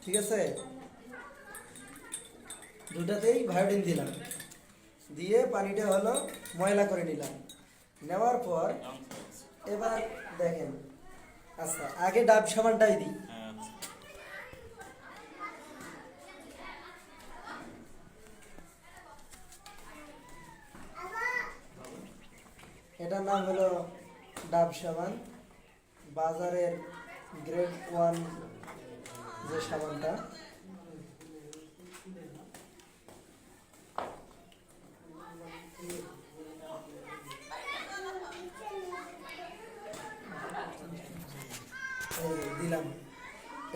ঠিক আছে, দুটাতেই ভায়োডিন দিলাম, দিয়ে পানিটা হলো ময়লা করে নিলাম। নেওয়ার পর এবার দেখেন, আচ্ছা আগে ডাব সাবানটাই দিই। এটার নাম হলো ডাব সাবান, বাজারের গ্রেড 1 যে সাবানটা। দিলাম।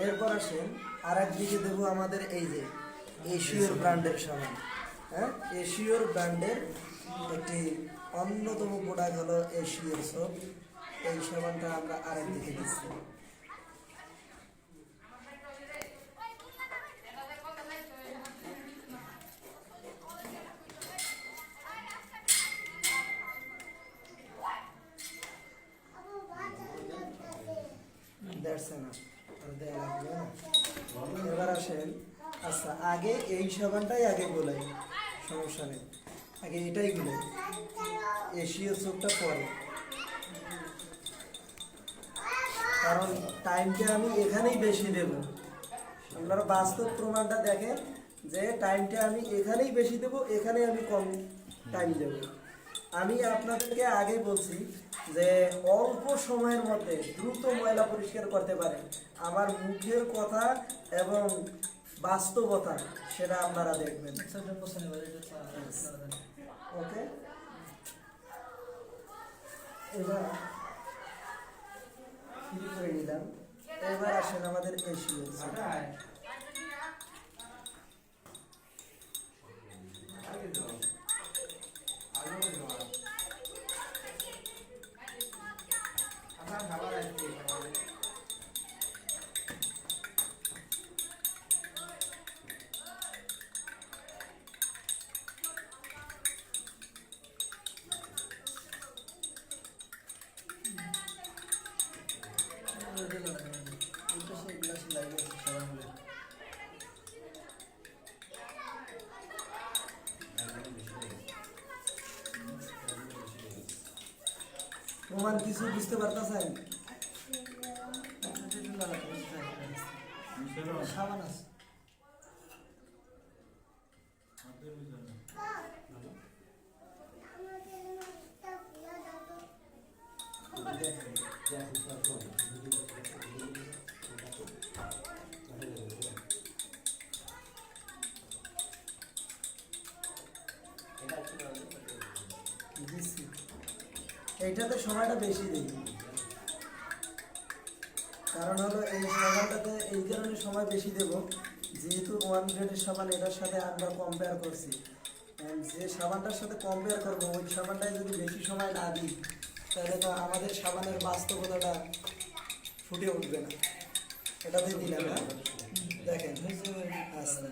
এরপর আসেন আর একদিকে দেবো আমাদের এই যে এশিওর ব্র্যান্ডের সাবান। হ্যাঁ, এশিওর ব্র্যান্ডের একটি অন্যতম প্রোডাক্ট হলো এশিওর সোপ। এই সাবানটা আমরা আরেকদিকে দিচ্ছি। এবার আসেন, আচ্ছা আগে এই সাবানটাই আগে গোলাই, সমস্যা নেই, আগে এটাই গোলাই, এশিয়ার সোপটা পরে। কারণ টাইমটা আমি এখানেই বেশি দেব। আপনারা বাস্তব প্রমাণটা দেখেন যে টাইমটা আমি এখানেই বেশি দেব, এখানে আমি কম টাইম দেব। আমি আপনাদেরকে আগে বলছি যে অল্প সময়ের মধ্যে দ্রুত ময়লা পরিষ্কার করতে পারেন। আমার মুখের কথা এবং বাস্তবতা সেটা আপনারা দেখবেন। ওকে, এবার ফ্রি করে নিলাম। এবার আসেন আমাদের এশিয়া। প্রমাণ কিছু বুঝতে পারতেছেন? সাবান আছে, এইটাতে সময়টা বেশি দিই। কারণ হলো এই সাবানটাতে এই কারণে সময় বেশি দেব, যেহেতু 1 গ্রেডের সাবান এটার সাথে আমরা কম্পেয়ার করছি। যে সাবানটার সাথে কম্পেয়ার করবো ওই সাবানটায় যদি বেশি সময় না দিই তাহলে তো আমাদের সাবানের বাস্তবতাটা ফুটে উঠবে না। এটাতে দিলাম না, দেখেন। আচ্ছা,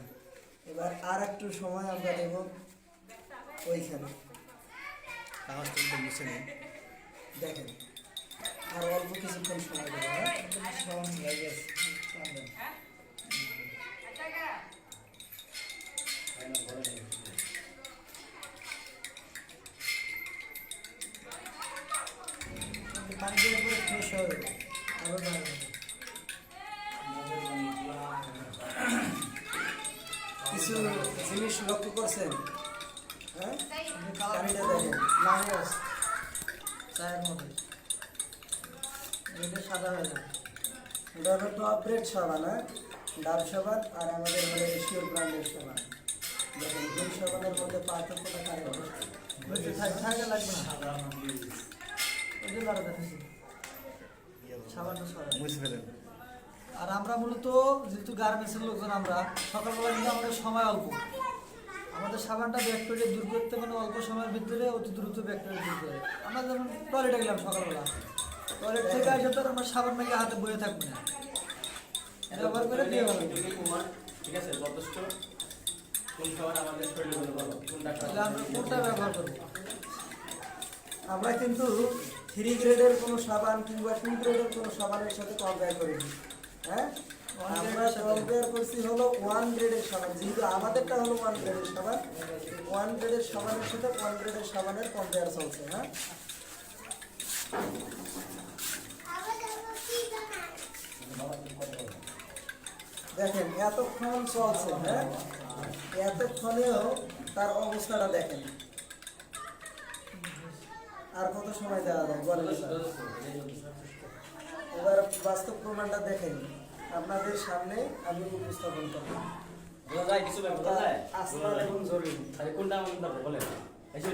এবার আর একটু সময় আমরা দেব ওইখানে, দেখেন আর অল্প কিছুক্ষণ সময় দেবো। পানি দিয়ে পুরো ফ্রেশ হয়ে যাবে। আরো কিছু জিনিস লক্ষ্য করছেন? হ্যাঁ, পানিটা দেখেন লাল আছে চায়ের মধ্যে, এটা সাদা হয়ে যাবে। এটা হলো টপ রেড সাবান, হ্যাঁ, ডাব সাবান আর আমাদের হলো এশিয়ার ব্র্যান্ডের সাবান। দেখেন দুই সাবানের মধ্যে পার্থক্যটা কারে হবে? লাগবে না, আর আমরা মূলত যেহেতু গার্মেন্টসের লোকজন, আমরা সকালবেলা কিন্তু আমাদের সময় অল্প, আমাদের সাবানটা ব্যাকটেরিয়া দূর করতে মানে অল্প সময়ের ভিতরে অতি দ্রুত ব্যাকটেরিয়া দূর করে। আমরা যেমন টয়লেটে গেলাম সকালবেলা, টয়লেট থেকে আসে তো আমরা সাবান মেখে হাতে বয়ে থাকবো না, ব্যবহার করে দিয়ে গেল। ঠিক আছে, যথেষ্ট। কোন সাবান আমাদের শরীরে ভালো, কোনটা আমরা কোনটা ব্যবহার করব? আমরা কিন্তু 3 গ্রেডের কোনো সাবান কিংবা 2 গ্রেডের কোনো সাবানের সাথে কম্পেয়ার করিনি। হ্যাঁ, আমরা কম্পেয়ার করছি হলো 1 গ্রেডের সাবান, যেহেতু আমাদেরটা হলো 1 গ্রেডের সাবান, 1 গ্রেডের সাবানের সাথে 1 গ্রেডের সাবানের কম্পেয়ার চলছে। হ্যাঁ, দেখেন এতক্ষণ চলছে। হ্যাঁ, এতক্ষণেও তার অবস্থাটা দেখেন। আর কত সময় দেওয়া যায় বলেন? এবার বাস্তব প্রমাণটা দেখেন আপনাদের সামনে আমি উপস্থাপন করব। বোঝা যায় কিছু ব্যাপার বোঝা যায় আসমান এবং জরুরি। তাহলে কোনটা আমাদের বলেন এসে